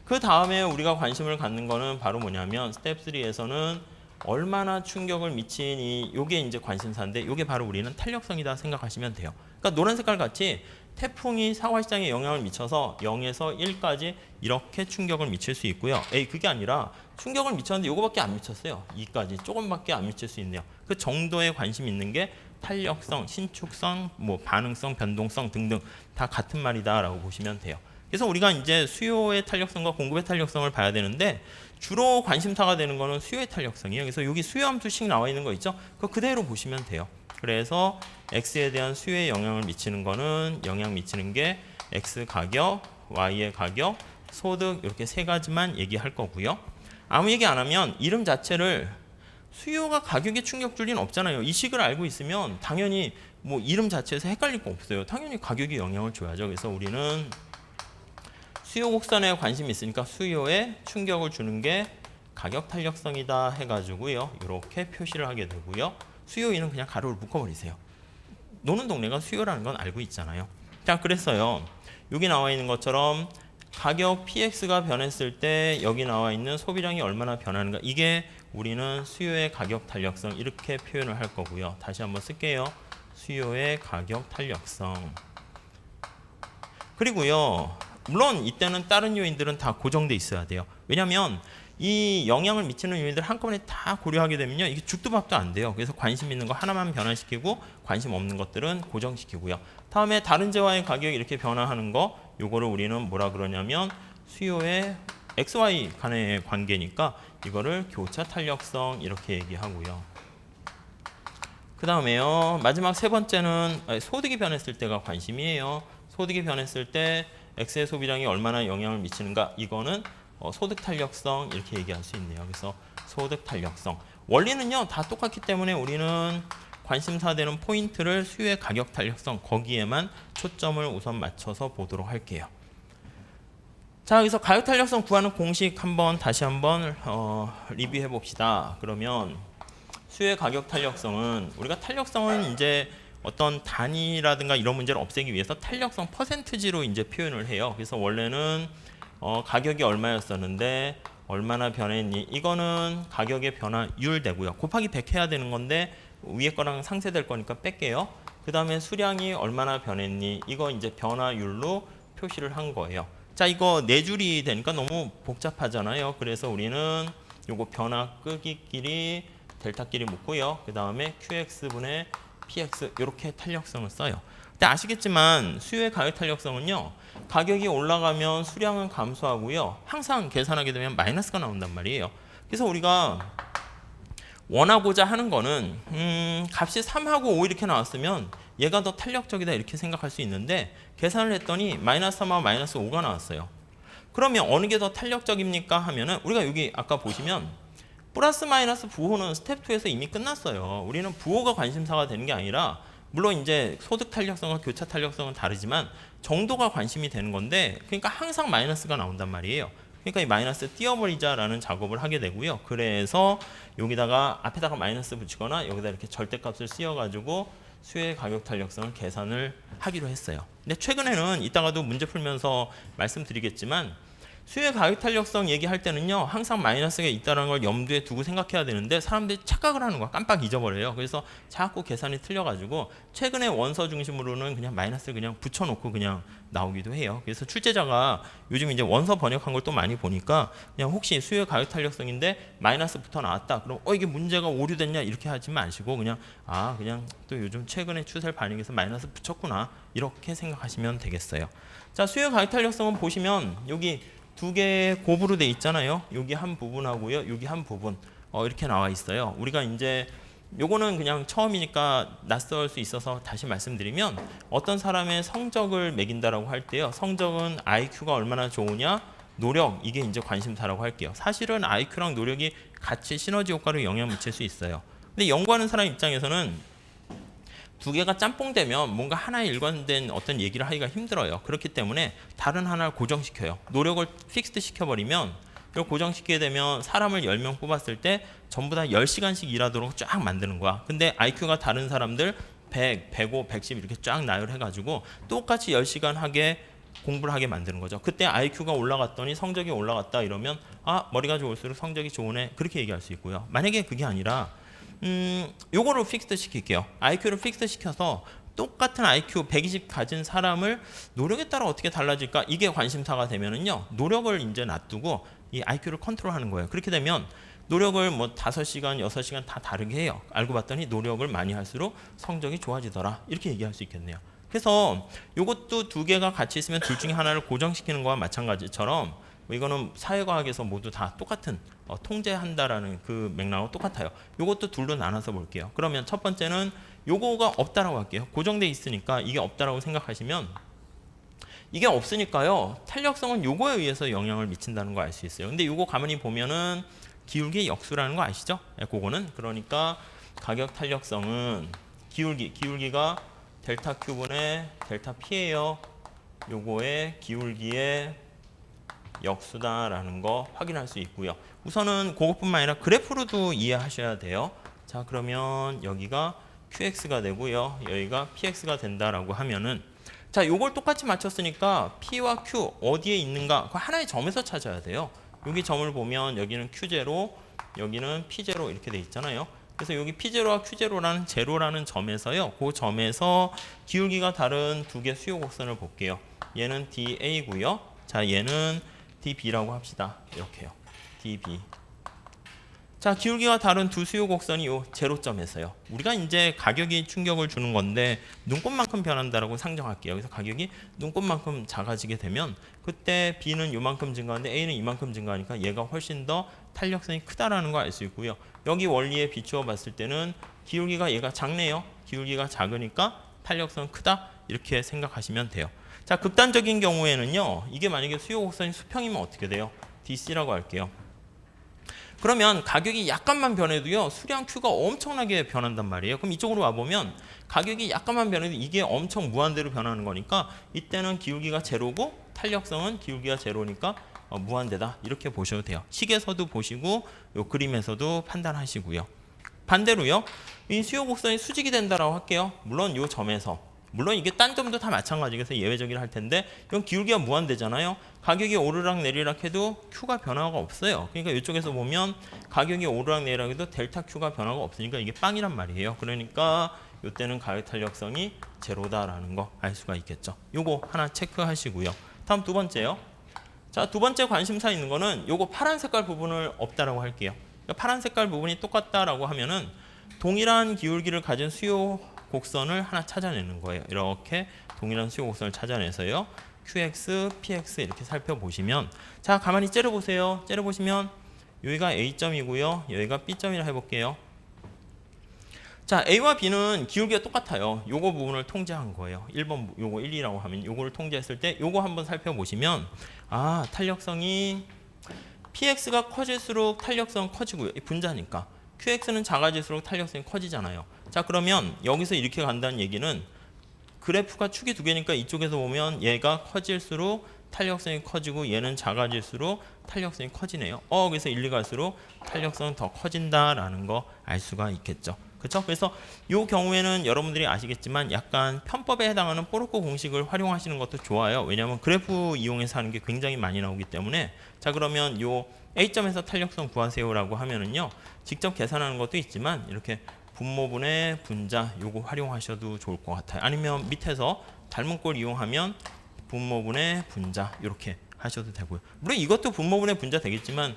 그 다음에 우리가 관심을 갖는 거는 바로 뭐냐면 스텝 3에서는 얼마나 충격을 미치니 요게 이제 관심사인데 요게 바로 우리는 탄력성이다 생각하시면 돼요. 그러니까 노란 색깔 같이 태풍이 사과시장에 영향을 미쳐서 0에서 1까지 이렇게 충격을 미칠 수 있고요. 그게 아니라 충격을 미쳤는데 요거밖에 안 미쳤어요. 2까지 조금밖에 안 미칠 수 있네요. 그 정도에 관심 있는 게 탄력성, 신축성, 뭐 반응성, 변동성 등등 다 같은 말이다라고 보시면 돼요. 그래서 우리가 이제 수요의 탄력성과 공급의 탄력성을 봐야 되는데 주로 관심사가 되는 거는 수요의 탄력성이에요. 그래서 여기 수요 함수식 나와 있는 거 있죠? 그거 그대로 보시면 돼요. 그래서 X에 대한 수요에 영향을 미치는 거는 영향 미치는 게 X 가격, Y의 가격, 소득 이렇게 세 가지만 얘기할 거고요. 아무 얘기 안 하면 이름 자체를 수요가 가격에 충격 줄 리는 없잖아요. 이 식을 알고 있으면 당연히 뭐 이름 자체에서 헷갈릴 거 없어요. 당연히 가격에 영향을 줘야죠. 그래서 우리는 수요 곡선에 관심이 있으니까 수요에 충격을 주는 게 가격 탄력성이다 해가지고요. 이렇게 표시를 하게 되고요. 수요인은 그냥 가로를 묶어버리세요. 노는 동네가 수요라는 건 알고 있잖아요. 자, 그래서요. 여기 나와 있는 것처럼 가격 PX가 변했을 때 여기 나와 있는 소비량이 얼마나 변하는가 이게 우리는 수요의 가격 탄력성 이렇게 표현을 할 거고요. 다시 한번 쓸게요. 수요의 가격 탄력성. 그리고요. 물론 이때는 다른 요인들은 다 고정돼 있어야 돼요. 왜냐하면 이 영향을 미치는 요인들 한꺼번에 다 고려하게 되면요. 이게 죽도 밥도 안 돼요. 그래서 관심 있는 거 하나만 변화시키고 관심 없는 것들은 고정시키고요. 다음에 다른 재화의 가격이 이렇게 변화하는 거 요거를 우리는 뭐라 그러냐면 수요의 XY 간의 관계니까 이거를 교차 탄력성 이렇게 얘기하고요. 그 다음에요. 마지막 세 번째는 소득이 변했을 때가 관심이에요. 소득이 변했을 때 X의 소비량이 얼마나 영향을 미치는가 이거는 소득 탄력성 이렇게 얘기할 수 있네요. 그래서 소득 탄력성 원리는요 다 똑같기 때문에 우리는 관심사 되는 포인트를 수요의 가격 탄력성 거기에만 초점을 우선 맞춰서 보도록 할게요. 자, 여기서 가격 탄력성 구하는 공식 다시 한번 리뷰해 봅시다. 그러면 수요의 가격 탄력성은 우리가 탄력성은 이제 어떤 단위라든가 이런 문제를 없애기 위해서 탄력성 퍼센트지로 이제 표현을 해요. 그래서 원래는 가격이 얼마였었는데 얼마나 변했니? 이거는 가격의 변화율 되고요. 곱하기 100 해야 되는 건데 위에 거랑 상쇄될 거니까 뺄게요. 그 다음에 수량이 얼마나 변했니? 이거 이제 변화율로 표시를 한 거예요. 자, 이거 네 줄이 되니까 너무 복잡하잖아요. 그래서 우리는 요거 변화 끄기끼리 델타끼리 묶고요. 그 다음에 QX분의 PX 이렇게 탄력성을 써요. 근데 아시겠지만 수요의 가격 탄력성은요. 가격이 올라가면 수량은 감소하고요. 항상 계산하게 되면 마이너스가 나온단 말이에요. 그래서 우리가 원하고자 하는 거는 값이 3하고 5 이렇게 나왔으면 얘가 더 탄력적이다 이렇게 생각할 수 있는데 계산을 했더니 마이너스 3하고 마이너스 5가 나왔어요. 그러면 어느 게 더 탄력적입니까 하면은 우리가 여기 아까 보시면 플러스 마이너스 부호는 스텝 2에서 이미 끝났어요. 우리는 부호가 관심사가 되는 게 아니라 물론 이제 소득 탄력성과 교차 탄력성은 다르지만 정도가 관심이 되는 건데 그러니까 항상 마이너스가 나온단 말이에요. 그러니까 이 마이너스 띄워버리자라는 작업을 하게 되고요. 그래서 여기다가 앞에다가 마이너스 붙이거나 여기다 이렇게 절대값을 씌워가지고 수요의 가격 탄력성을 계산을 하기로 했어요. 근데 최근에는 이따가도 문제 풀면서 말씀드리겠지만 수요의 가격 탄력성 얘기할 때는요, 항상 마이너스가 있다는 걸 염두에 두고 생각해야 되는데 사람들이 착각을 하는 거야. 깜빡 잊어버려요. 그래서 자꾸 계산이 틀려가지고 최근에 원서 중심으로는 그냥 마이너스를 그냥 붙여놓고 그냥 나오기도 해요. 그래서 출제자가 요즘 이제 원서 번역한 걸 또 많이 보니까 그냥 혹시 수요의 가격 탄력성인데 마이너스 붙어 나왔다. 그럼 이게 문제가 오류됐냐 이렇게 하지 마시고 그냥 그냥 또 요즘 최근에 추세를 반영해서 마이너스 붙였구나 이렇게 생각하시면 되겠어요. 자, 수요의 가격 탄력성은 보시면 여기 두 개의 곱으로 돼 있잖아요. 여기 한 부분하고요. 여기 한 부분 이렇게 나와 있어요. 우리가 이제 요거는 그냥 처음이니까 낯설 수 있어서 다시 말씀드리면 어떤 사람의 성적을 매긴다라고 할 때요. 성적은 IQ가 얼마나 좋으냐, 노력 이게 이제 관심사라고 할게요. 사실은 IQ랑 노력이 같이 시너지 효과로 영향을 미칠 수 있어요. 근데 연구하는 사람 입장에서는 두 개가 짬뽕되면 뭔가 하나에 일관된 어떤 얘기를 하기가 힘들어요. 그렇기 때문에 다른 하나를 고정시켜요. 노력을 픽스드 시켜버리면 이걸 고정시키게 되면 사람을 10명 뽑았을 때 전부 다 10시간씩 일하도록 쫙 만드는 거야. 근데 IQ가 다른 사람들 100, 105, 110 이렇게 쫙 나열해가지고 똑같이 10시간 하게 공부를 하게 만드는 거죠. 그때 IQ가 올라갔더니 성적이 올라갔다 이러면 머리가 좋을수록 성적이 좋으네 그렇게 얘기할 수 있고요. 만약에 그게 아니라 요거를 픽스드 시킬게요. IQ를 픽스드 시켜서 똑같은 IQ 120 가진 사람을 노력에 따라 어떻게 달라질까 이게 관심사가 되면은요 노력을 이제 놔두고 이 IQ를 컨트롤하는 거예요. 그렇게 되면 노력을 뭐 5시간, 6시간 다 다르게 해요. 알고 봤더니 노력을 많이 할수록 성적이 좋아지더라 이렇게 얘기할 수 있겠네요. 그래서 요것도 두 개가 같이 있으면 둘 중에 하나를 고정시키는 거와 마찬가지처럼 이거는 사회과학에서 모두 다 똑같은 통제한다라는 그 맥락하고 똑같아요. 요것도 둘로 나눠서 볼게요. 그러면 첫 번째는 요거가 없다라고 할게요. 고정돼 있으니까 이게 없다라고 생각하시면 이게 없으니까요. 탄력성은 요거에 의해서 영향을 미친다는 거 알 수 있어요. 근데 요거 가만히 보면은 기울기 역수라는 거 아시죠? 그거는 그러니까 가격 탄력성은 기울기가 델타 Q분의 델타 P예요. 요거의 기울기의 역수다라는 거 확인할 수 있고요. 우선은 그것뿐만 아니라 그래프로도 이해하셔야 돼요. 자, 그러면 여기가 QX가 되고요. 여기가 PX가 된다라고 하면은 자, 요걸 똑같이 맞췄으니까 P와 Q 어디에 있는가? 그 하나의 점에서 찾아야 돼요. 여기 점을 보면 여기는 Q0, 여기는 P0 이렇게 돼 있잖아요. 그래서 여기 P0와 Q0라는 제로라는 점에서요. 그 점에서 기울기가 다른 두 개 수요 곡선을 볼게요. 얘는 DA고요. 자, 얘는 DB라고 합시다. 이렇게요. DB. 자, 기울기가 다른 두 수요 곡선이 요 제로점에서요. 우리가 이제 가격이 충격을 주는 건데 눈곱만큼 변한다라고 상정할게요. 그래서 가격이 눈곱만큼 작아지게 되면 그때 B는 요만큼 증가하는데 A는 이만큼 증가하니까 얘가 훨씬 더 탄력성이 크다라는 거 알 수 있고요. 여기 원리에 비추어 봤을 때는 기울기가 얘가 작네요. 기울기가 작으니까 탄력성 크다 이렇게 생각하시면 돼요. 자, 극단적인 경우에는요. 이게 만약에 수요 곡선이 수평이면 어떻게 돼요? DC라고 할게요. 그러면 가격이 약간만 변해도요. 수량 Q가 엄청나게 변한단 말이에요. 그럼 이쪽으로 와보면 가격이 약간만 변해도 이게 엄청 무한대로 변하는 거니까 이때는 기울기가 제로고 탄력성은 기울기가 제로니까 무한대다 이렇게 보셔도 돼요. 식에서도 보시고 요 그림에서도 판단하시고요. 반대로요. 이 수요 곡선이 수직이 된다라고 할게요. 물론 요 점에서 물론 이게 딴 점도 다 마찬가지라서 예외적이라 할 텐데 이건 기울기가 무한대잖아요. 가격이 오르락 내리락 해도 Q가 변화가 없어요. 그러니까 이쪽에서 보면 가격이 오르락 내리락 해도 델타 Q가 변화가 없으니까 이게 빵이란 말이에요. 그러니까 이때는 가격 탄력성이 제로다라는 거 알 수가 있겠죠. 요거 하나 체크하시고요. 다음 두 번째요. 자, 두 번째 관심사 있는 거는 요거 파란 색깔 부분을 없다라고 할게요. 그러니까 파란 색깔 부분이 똑같다라고 하면은 동일한 기울기를 가진 수요 곡선을 하나 찾아내는 거예요. 이렇게 동일한 수요 곡선을 찾아내서요. QX, PX 이렇게 살펴보시면 자, 가만히 째려보세요. 째려보시면 여기가 A점이고요. 여기가 B점이라 해볼게요. 자, A와 B는 기울기가 똑같아요. 요거 부분을 통제한 거예요. 1번 요거 1, 2라고 하면 요거를 통제했을 때 요거 한번 살펴보시면 탄력성이 PX가 커질수록 탄력성 커지고요. 분자니까. QX는 작아질수록 탄력성이 커지잖아요. 자, 그러면 여기서 이렇게 간다는 얘기는 그래프가 축이 두 개니까 이쪽에서 보면 얘가 커질수록 탄력성이 커지고 얘는 작아질수록 탄력성이 커지네요. 그래서 1, 2 갈수록 탄력성은 더 커진다라는 거 알 수가 있겠죠. 그렇죠? 그래서 이 경우에는 여러분들이 아시겠지만 약간 편법에 해당하는 뽀로코 공식을 활용하시는 것도 좋아요. 왜냐하면 그래프 이용해서 하는 게 굉장히 많이 나오기 때문에. 자, 그러면 요 A점에서 탄력성 구하세요라고 하면은요, 직접 계산하는 것도 있지만 이렇게 분모분의 분자 요거 활용하셔도 좋을 것 같아요. 아니면 밑에서 닮은 꼴 이용하면 분모분의 분자 이렇게 하셔도 되고요. 물론 이것도 분모분의 분자 되겠지만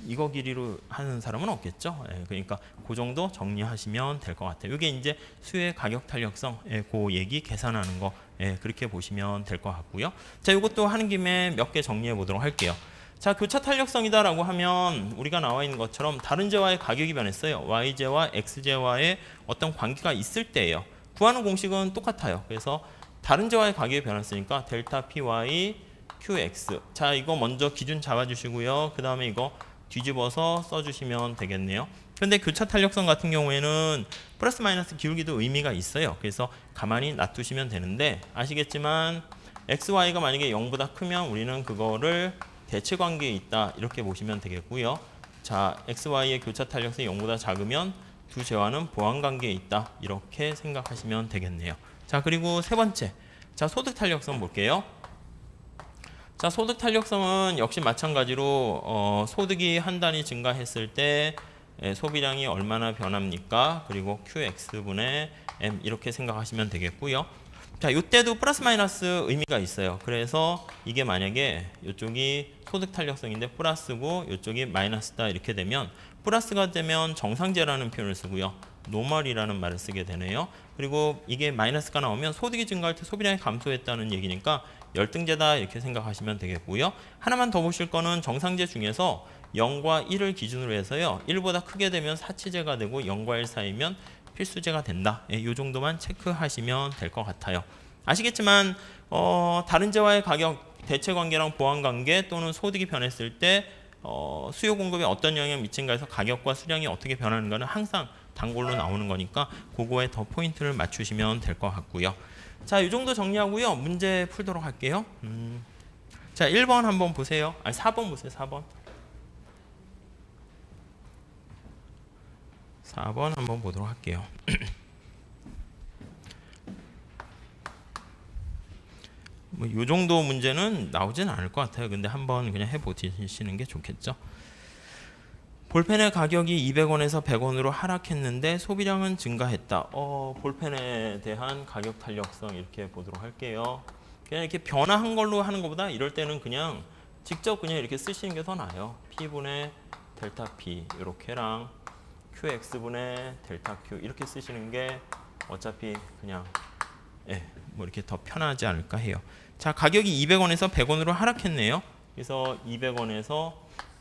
이거 길이로 하는 사람은 없겠죠. 예, 그러니까 그 정도 정리하시면 될 것 같아요. 이게 이제 수의 가격 탄력성, 그 얘기 계산하는 거, 그렇게 보시면 될 것 같고요. 자, 이것도 하는 김에 몇 개 정리해 보도록 할게요. 자, 교차 탄력성이다라고 하면 우리가 나와 있는 것처럼 다른 제와의 가격이 변했어요. y제와 x제와의 어떤 관계가 있을 때예요. 구하는 공식은 똑같아요. 그래서 다른 제와의 가격이 변했으니까 델타 py qx. 자, 이거 먼저 기준 잡아주시고요. 그 다음에 이거 뒤집어서 써주시면 되겠네요. 근데 교차 탄력성 같은 경우에는 플러스 마이너스 기울기도 의미가 있어요. 그래서 가만히 놔두시면 되는데 아시겠지만 xy가 만약에 0보다 크면 우리는 그거를 대체 관계에 있다 이렇게 보시면 되겠고요. 자, xy의 교차 탄력성이 0보다 작으면 두 제와는 보완 관계에 있다 이렇게 생각하시면 되겠네요. 자, 그리고 세 번째, 자, 소득 탄력성 볼게요. 자, 소득 탄력성은 역시 마찬가지로 소득이 한 단위 증가했을 때 소비량이 얼마나 변합니까? 그리고 QX분의 M 이렇게 생각하시면 되겠고요. 자, 이때도 플러스 마이너스 의미가 있어요. 그래서 이게 만약에 이쪽이 소득 탄력성인데 플러스고 이쪽이 마이너스다 이렇게 되면 플러스가 되면 정상제라는 표현을 쓰고요. 노멀이라는 말을 쓰게 되네요. 그리고 이게 마이너스가 나오면 소득이 증가할 때 소비량이 감소했다는 얘기니까 열등제다 이렇게 생각하시면 되겠고요. 하나만 더 보실 거는 정상제 중에서 0과 1을 기준으로 해서요. 1보다 크게 되면 사치제가 되고 0과 1 사이면 필수제가 된다. 이 정도만 체크하시면 될 것 같아요. 아시겠지만 다른 제와의 가격 대체 관계랑 보완 관계 또는 소득이 변했을 때 수요 공급에 어떤 영향을 미친가 해서 가격과 수량이 어떻게 변하는가는 항상 단골로 나오는 거니까 그거에 더 포인트를 맞추시면 될 것 같고요. 자, 이 정도 정리하고요. 문제 풀도록 할게요. 자, 1번 한번 보세요. 아니, 4번 보세요. 4번. 4번 한번 보도록 할게요. 뭐 이 정도 문제는 나오진 않을 것 같아요. 근데 한번 그냥 해보시는 게 좋겠죠. 볼펜의 가격이 200원에서 100원으로 하락했는데 소비량은 증가했다. 볼펜에 대한 가격 탄력성 이렇게 보도록 할게요. 그냥 이렇게 변화한 걸로 하는 것보다 이럴 때는 그냥 직접 그냥 이렇게 쓰시는 게 더 나아요. P분의 델타 P 이렇게랑 QX분의 델타 Q 이렇게 쓰시는 게 어차피 그냥 뭐 이렇게 더 편하지 않을까 해요. 자, 가격이 200원에서 100원으로 하락했네요. 그래서 200원에서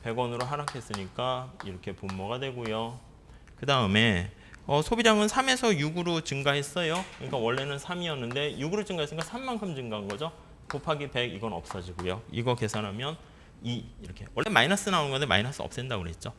100원으로 하락했으니까 이렇게 분모가 되고요. 그 다음에 소비량은 3에서 6으로 증가했어요. 그러니까 원래는 3이었는데 6으로 증가했으니까 3만큼 증가한 거죠. 곱하기 100 이건 없어지고요. 이거 계산하면 2 이렇게. 원래 마이너스 나오는 건데 마이너스 없앤다고 그랬죠.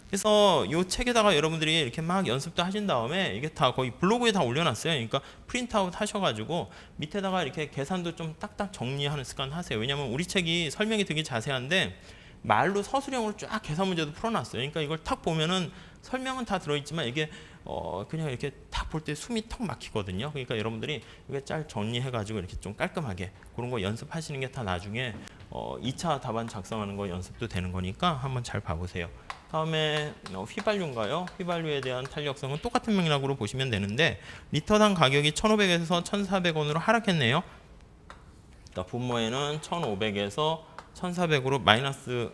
그래서 이 책에다가 여러분들이 이렇게 막 연습도 하신 다음에 이게 다 거의 블로그에 다 올려놨어요. 그러니까 프린트아웃 하셔가지고 밑에다가 이렇게 계산도 좀 딱딱 정리하는 습관 하세요. 왜냐하면 우리 책이 설명이 되게 자세한데 말로 서술형으로 쫙 계산 문제도 풀어놨어요. 그러니까 이걸 탁 보면은 설명은 다 들어있지만 이게 그냥 이렇게 탁 볼 때 숨이 턱 막히거든요. 그러니까 여러분들이 이게 잘 정리해가지고 이렇게 좀 깔끔하게 그런 거 연습하시는 게 다 나중에 2차 답안 작성하는 거 연습도 되는 거니까 한번 잘 봐보세요. 다음에 휘발유인가요? 휘발유에 대한 탄력성은 똑같은 맥락으로 보시면 되는데 리터당 가격이 1,500에서 1,400원으로 하락했네요. 그러니까 분모에는 1,500에서 1,400으로 마이너스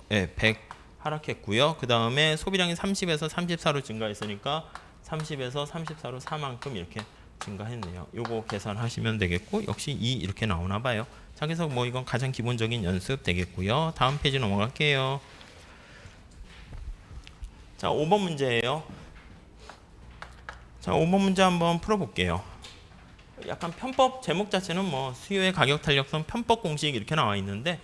100 하락했고요. 그 다음에 소비량이 30에서 34로 증가했으니까 30에서 34로 4만큼 이렇게 증가했네요. 요거 계산하시면 되겠고 역시 2 이렇게 나오나 봐요. 자, 그래서 뭐 이건 가장 기본적인 연습 되겠고요. 다음 페이지 넘어갈게요. 자, 5번 문제예요. 자, 5번 문제 한번 풀어볼게요. 약간 편법 제목 자체는 뭐 수요의 가격 탄력성 편법 공식 이렇게 나와 있는데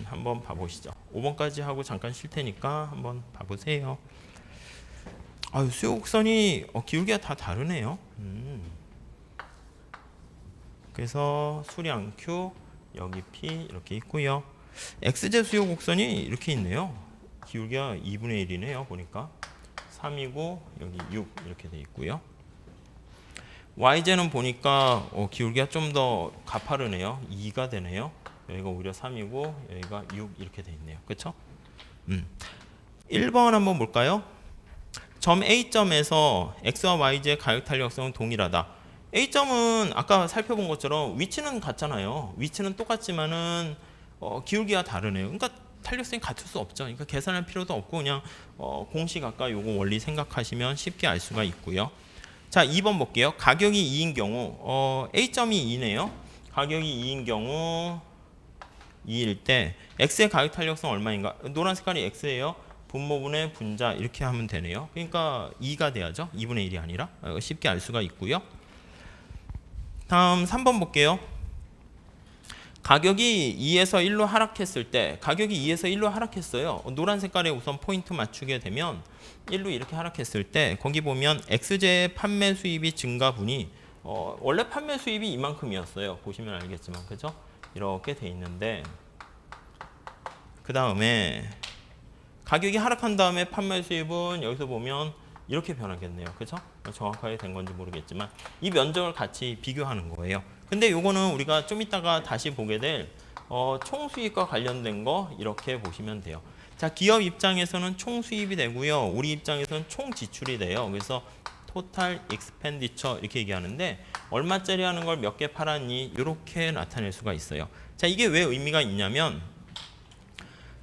한번 봐보시죠. 5번까지 하고 잠깐 쉴 테니까 한번 봐보세요. 아유, 수요 곡선이 기울기가 다 다르네요. 그래서 수량 Q 여기 P 이렇게 있고요. X제 수요 곡선이 이렇게 있네요. 기울기가 2분의 1이네요. 보니까 3이고 여기 6 이렇게 돼 있고요. y제는 보니까 기울기가 좀 더 가파르네요. 2가 되네요. 여기가 오히려 3이고 여기가 6 이렇게 돼 있네요. 그렇죠? 1번 한번 볼까요? 점 A점에서 x와 y제의 가격 탄력성은 동일하다. A점은 아까 살펴본 것처럼 위치는 같잖아요. 위치는 똑같지만은 기울기가 다르네요. 그러니까 탄력성이 같을 수 없죠. 그러니까 계산할 필요도 없고 그냥 공식 아까 요거 원리 생각하시면 쉽게 알 수가 있고요. 자, 2번 볼게요. 가격이 2인 경우 A점이 2네요. 가격이 2인 경우 2일 때 X의 가격 탄력성 얼마인가? 노란 색깔이 X예요. 분모분의 분자 이렇게 하면 되네요. 그러니까 2가 돼야죠. 2분의 1이 아니라 쉽게 알 수가 있고요. 다음 3번 볼게요. 가격이 2에서 1로 하락했을 때 가격이 2에서 1로 하락했어요. 노란 색깔에 우선 포인트 맞추게 되면 1로 이렇게 하락했을 때 거기 보면 X제의 판매 수입이 증가분이 원래 판매 수입이 이만큼이었어요. 보시면 알겠지만 그죠? 이렇게 돼 있는데 그 다음에 가격이 하락한 다음에 판매 수입은 여기서 보면 이렇게 변하겠네요. 그죠? 정확하게 된 건지 모르겠지만 이 면적을 같이 비교하는 거예요. 근데 요거는 우리가 좀 이따가 다시 보게 될 총수입과 관련된 거 이렇게 보시면 돼요. 자, 기업 입장에서는 총수입이 되고요. 우리 입장에서는 총지출이 돼요. 그래서 토탈 익스펜디처 이렇게 얘기하는데 얼마짜리 하는 걸 몇 개 팔았니? 이렇게 나타낼 수가 있어요. 자, 이게 왜 의미가 있냐면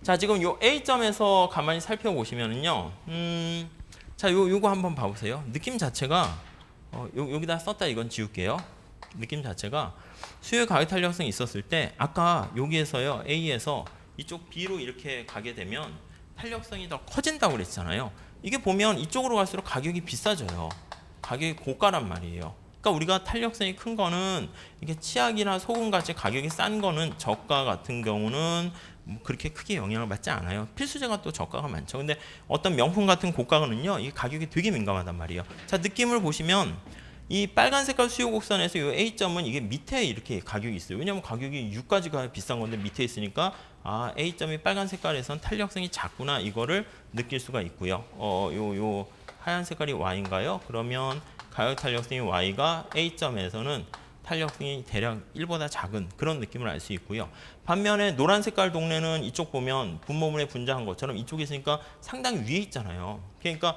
자, 지금 요 A점에서 가만히 살펴보시면은요. 자, 요거 한번 봐보세요. 느낌 자체가 여기다 썼다 이건 지울게요. 느낌 자체가 수요 가격 탄력성이 있었을 때 아까 여기에서요. A에서 이쪽 B로 이렇게 가게 되면 탄력성이 더 커진다고 그랬잖아요. 이게 보면 이쪽으로 갈수록 가격이 비싸져요. 가격이 고가란 말이에요. 그러니까 우리가 탄력성이 큰 거는 이게 치약이나 소금 같이 가격이 싼 거는 저가 같은 경우는 그렇게 크게 영향을 받지 않아요. 필수제가 또 저가가 많죠. 근데 어떤 명품 같은 고가는요, 이 가격이 되게 민감하단 말이에요. 자, 느낌을 보시면 이 빨간 색깔 수요 곡선에서 이 A점은 이게 밑에 이렇게 가격이 있어요. 왜냐하면 가격이 6까지가 비싼 건데 밑에 있으니까 아, A점이 빨간 색깔에선 탄력성이 작구나 이거를 느낄 수가 있고요. 요 하얀 색깔이 Y인가요? 그러면 가격 탄력성이 Y가 A점에서는 탄력성이 대략 1보다 작은 그런 느낌을 알 수 있고요. 반면에 노란 색깔 동네는 이쪽 보면 분모분의 분자한 것처럼 이쪽에 있으니까 상당히 위에 있잖아요. 그러니까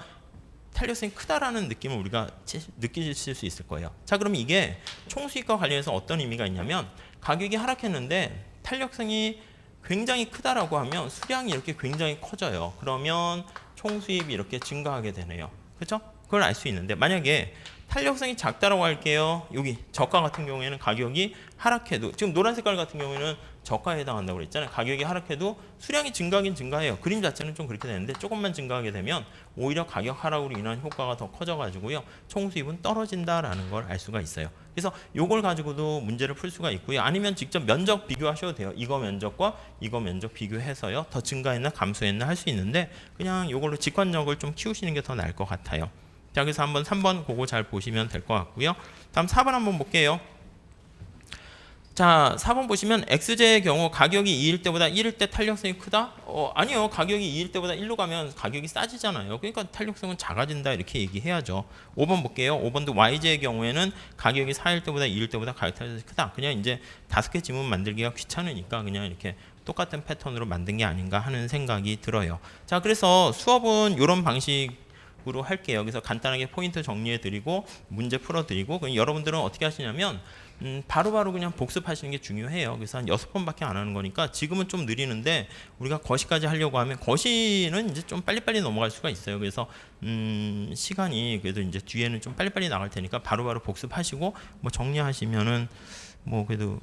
탄력성이 크다라는 느낌을 우리가 느끼실 수 있을 거예요. 자, 그럼 이게 총수익과 관련해서 어떤 의미가 있냐면 가격이 하락했는데 탄력성이 굉장히 크다라고 하면 수량이 이렇게 굉장히 커져요. 그러면 총수입이 이렇게 증가하게 되네요. 그렇죠? 그걸 알 수 있는데 만약에 탄력성이 작다라고 할게요. 여기 저가 같은 경우에는 가격이 하락해도 지금 노란 색깔 같은 경우에는 저가에 해당한다고 그랬잖아요. 가격이 하락해도 수량이 증가하긴 증가해요. 그림 자체는 좀 그렇게 되는데 조금만 증가하게 되면 오히려 가격 하락으로 인한 효과가 더 커져가지고요. 총수입은 떨어진다라는 걸 알 수가 있어요. 그래서 이걸 가지고도 문제를 풀 수가 있고요. 아니면 직접 면적 비교하셔도 돼요. 이거 면적과 이거 면적 비교해서요. 더 증가했나 감소했나 할 수 있는데 그냥 이걸로 직관력을 좀 키우시는 게 더 나을 것 같아요. 자, 그래서 한번 3번 그거 잘 보시면 될 것 같고요. 다음 4번 한번 볼게요. 자, 4번 보시면 X제의 경우 가격이 2일 때보다 1일 때 탄력성이 크다? 아니요. 가격이 2일 때보다 1로 가면 가격이 싸지잖아요. 그러니까 탄력성은 작아진다 이렇게 얘기해야죠. 5번 볼게요. 5번도 Y제의 경우에는 가격이 4일 때보다 2일 때보다 가격 탄력성이 크다. 그냥 이제 5개 지문 만들기가 귀찮으니까 그냥 이렇게 똑같은 패턴으로 만든 게 아닌가 하는 생각이 들어요. 자, 그래서 수업은 이런 방식으로 할게요. 그래서 간단하게 포인트 정리해 드리고 문제 풀어 드리고 여러분들은 어떻게 하시냐면 바로바로 그냥 복습하시는 게 중요해요. 그래서 한 6번밖에 안 하는 거니까 지금은 좀 느리는데 우리가 거시까지 하려고 하면 거시는 이제 좀 빨리빨리 넘어갈 수가 있어요. 그래서 시간이 그래도 이제 뒤에는 좀 빨리빨리 나갈 테니까 바로바로 복습하시고 뭐 정리하시면은 뭐 그래도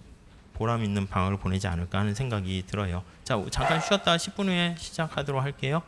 보람 있는 방학을 보내지 않을까 하는 생각이 들어요. 자, 잠깐 쉬었다 10분 후에 시작하도록 할게요.